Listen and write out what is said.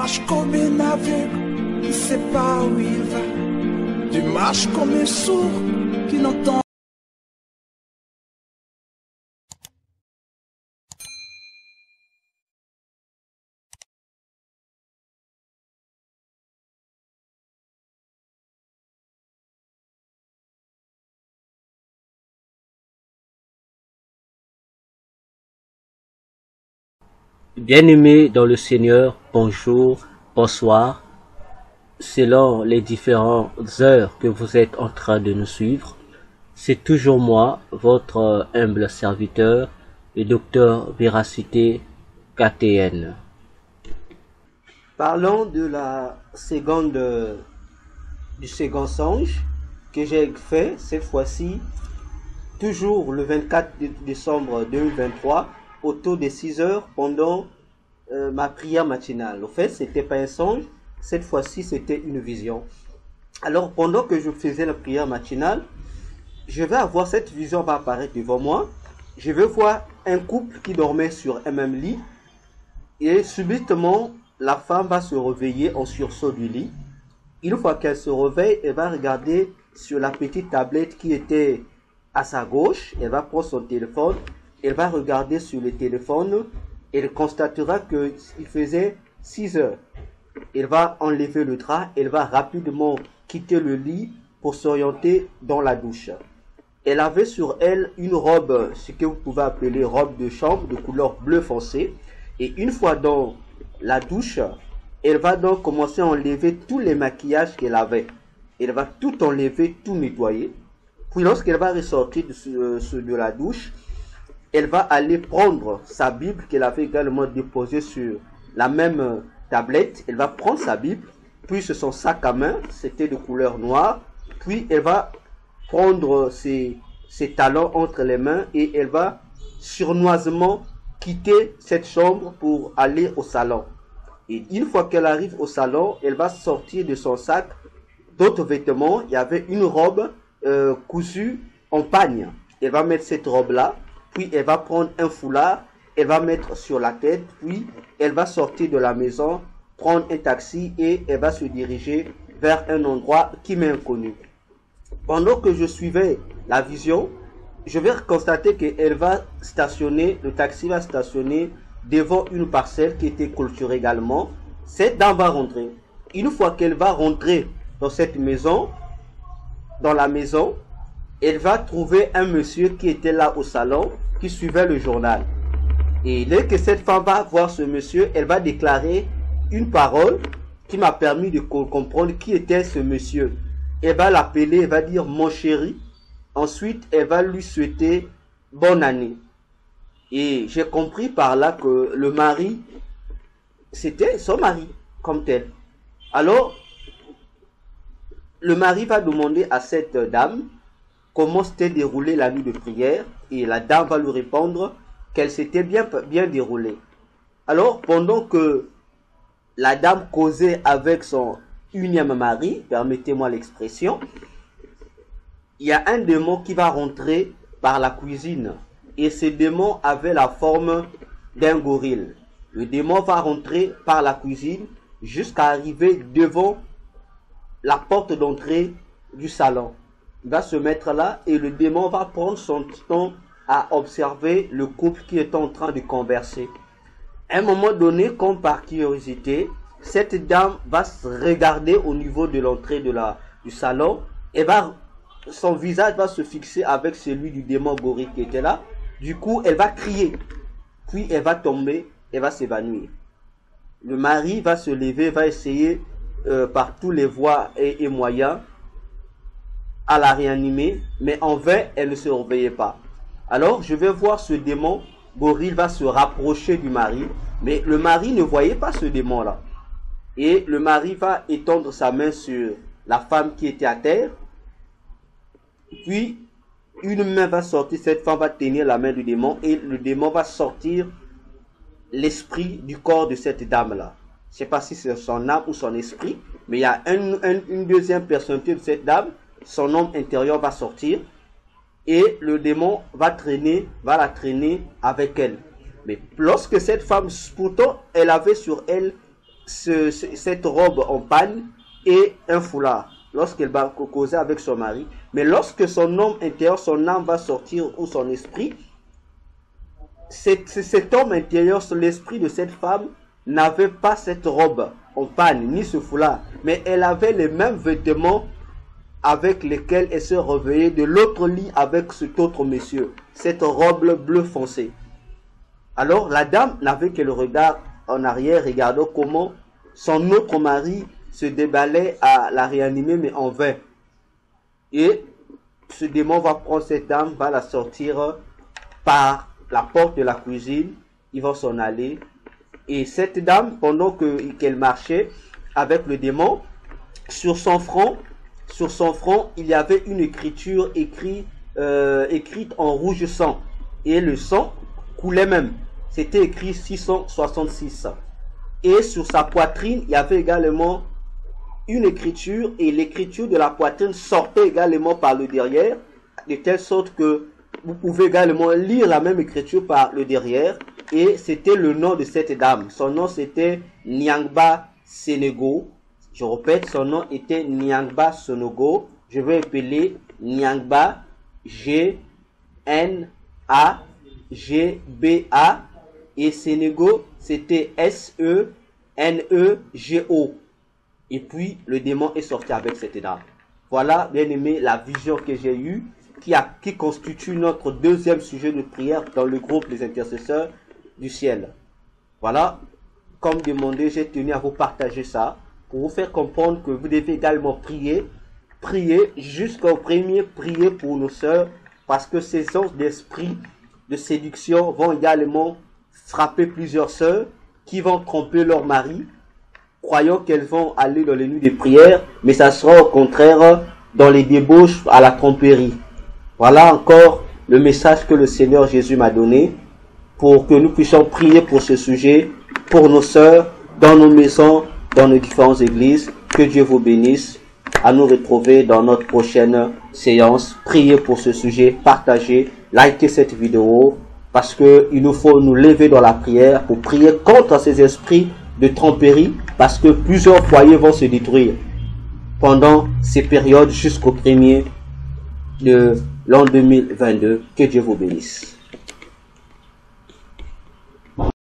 marches comme un aveugle qui ne sait pas où il va. Tu marches comme un sourd qui n'entend. Bien-aimés dans le Seigneur, bonjour, bonsoir, selon les différentes heures que vous êtes en train de nous suivre. C'est toujours moi, votre humble serviteur, le docteur Véracité KTN. Parlons de du second songe que j'ai fait cette fois-ci, toujours le 24 décembre 2023, autour de 6 heures pendant ma prière matinale. Au fait, c'était pas un songe, cette fois-ci c'était une vision. Alors pendant que je faisais la prière matinale, je vais avoir cette vision va apparaître devant moi. Je vais voir un couple qui dormait sur un même lit et subitement la femme va se réveiller en sursaut du lit. Une fois qu'elle se réveille, elle va regarder sur la petite tablette qui était à sa gauche. Elle va prendre son téléphone. Elle va regarder sur le téléphone. Elle constatera qu'il faisait 6 heures. Elle va enlever le drap. Elle va rapidement quitter le lit pour s'orienter dans la douche. Elle avait sur elle une robe, ce que vous pouvez appeler robe de chambre de couleur bleu foncé. Et une fois dans la douche, elle va donc commencer à enlever tous les maquillages qu'elle avait. Elle va tout enlever, tout nettoyer. Puis lorsqu'elle va ressortir de la douche, elle va aller prendre sa Bible qu'elle avait également déposée sur la même tablette. Elle va prendre sa Bible, puis son sac à main, c'était de couleur noire. Puis elle va prendre ses talons entre les mains et elle va sournoisement quitter cette chambre pour aller au salon. Et une fois qu'elle arrive au salon, elle va sortir de son sac d'autres vêtements. Il y avait une robe cousue en pagne. Elle va mettre cette robe-là, puis elle va prendre un foulard, elle va mettre sur la tête, puis elle va sortir de la maison, prendre un taxi et elle va se diriger vers un endroit qui m'est inconnu. Pendant que je suivais la vision, je vais constater qu'elle va stationner, le taxi va stationner devant une parcelle qui était clôturée également. Cette dame va rentrer. Une fois qu'elle va rentrer dans cette maison, dans la maison, elle va trouver un monsieur qui était là au salon, qui suivait le journal. Et dès que cette femme va voir ce monsieur, elle va déclarer une parole qui m'a permis de comprendre qui était ce monsieur. Elle va l'appeler, elle va dire mon chéri. Ensuite, elle va lui souhaiter bonne année. Et j'ai compris par là que le mari, c'était son mari comme tel. Alors, le mari va demander à cette dame comment s'était déroulée la nuit de prière. Et la dame va lui répondre qu'elle s'était bien déroulée. Alors, pendant que la dame causait avec son unième mari, permettez-moi l'expression, il y a un démon qui va rentrer par la cuisine. Et ce démon avait la forme d'un gorille. Le démon va rentrer par la cuisine jusqu'à arriver devant la porte d'entrée du salon. Il va se mettre là et le démon va prendre son temps à observer le couple qui est en train de converser. À un moment donné, comme par curiosité, cette dame va se regarder au niveau de l'entrée du salon et son visage va se fixer avec celui du démon gorille qui était là. Du coup, elle va crier, puis elle va tomber, elle va s'évanouir. Le mari va se lever, va essayer par tous les voies et moyens à la réanimer, mais en vain, elle ne se réveillait pas. Alors, je vais voir ce démon gorille va se rapprocher du mari, mais le mari ne voyait pas ce démon-là. Et le mari va étendre sa main sur la femme qui était à terre, puis une main va sortir, cette femme va tenir la main du démon et le démon va sortir l'esprit du corps de cette dame-là. Je ne sais pas si c'est son âme ou son esprit, mais il y a une deuxième personnalité de cette dame, son homme intérieur va sortir et le démon va la traîner avec elle. Mais lorsque cette femme, pourtant, elle avait sur elle cette robe en panne et un foulard lorsqu'elle va causer avec son mari. Mais lorsque son homme intérieur, son âme va sortir, ou son esprit, cet homme intérieur, l'esprit de cette femme, n'avait pas cette robe en panne, ni ce foulard, mais elle avait les mêmes vêtements avec lesquels elle se réveillait de l'autre lit avec cet autre monsieur, cette robe bleu foncé. Alors la dame n'avait que le regard en arrière, regardant comment son autre mari se déballait à la réanimer, mais en vain. Et ce démon va prendre cette dame, va la sortir par la porte de la cuisine, ils vont s'en aller. Et cette dame, pendant qu'elle marchait avec le démon, sur son front, il y avait une écriture écrite en rouge sang. Et le sang coulait même. C'était écrit 666. Et sur sa poitrine, il y avait également une écriture, et l'écriture de la poitrine sortait également par le derrière, de telle sorte que vous pouvez également lire la même écriture par le derrière. Et c'était le nom de cette dame. Son nom c'était Nyangba Senego. Je répète, son nom était Nyangba Senego. Je vais appeler Nyangba G-N-A-G-B-A. Et Senego, c'était S-E-N-E-G-O. Et puis, le démon est sorti avec cette dame. Voilà, bien aimé, la vision que j'ai eue, qui constitue notre deuxième sujet de prière dans le groupe des intercesseurs du ciel. Voilà, comme demandé, j'ai tenu à vous partager ça, pour vous faire comprendre que vous devez également prier jusqu'au premier, prier pour nos sœurs, parce que ces anges d'esprit de séduction vont également frapper plusieurs sœurs qui vont tromper leur mari, croyant qu'elles vont aller dans les nuits de prière, mais ça sera au contraire dans les débauches à la tromperie. Voilà encore le message que le Seigneur Jésus m'a donné pour que nous puissions prier pour ce sujet, pour nos sœurs, dans nos maisons, dans nos différentes églises. Que Dieu vous bénisse. À nous retrouver dans notre prochaine séance. Priez pour ce sujet, partagez, likez cette vidéo, parce que il nous faut nous lever dans la prière pour prier contre ces esprits de tromperie, parce que plusieurs foyers vont se détruire pendant ces périodes jusqu'au premier de l'an 2022. Que Dieu vous bénisse.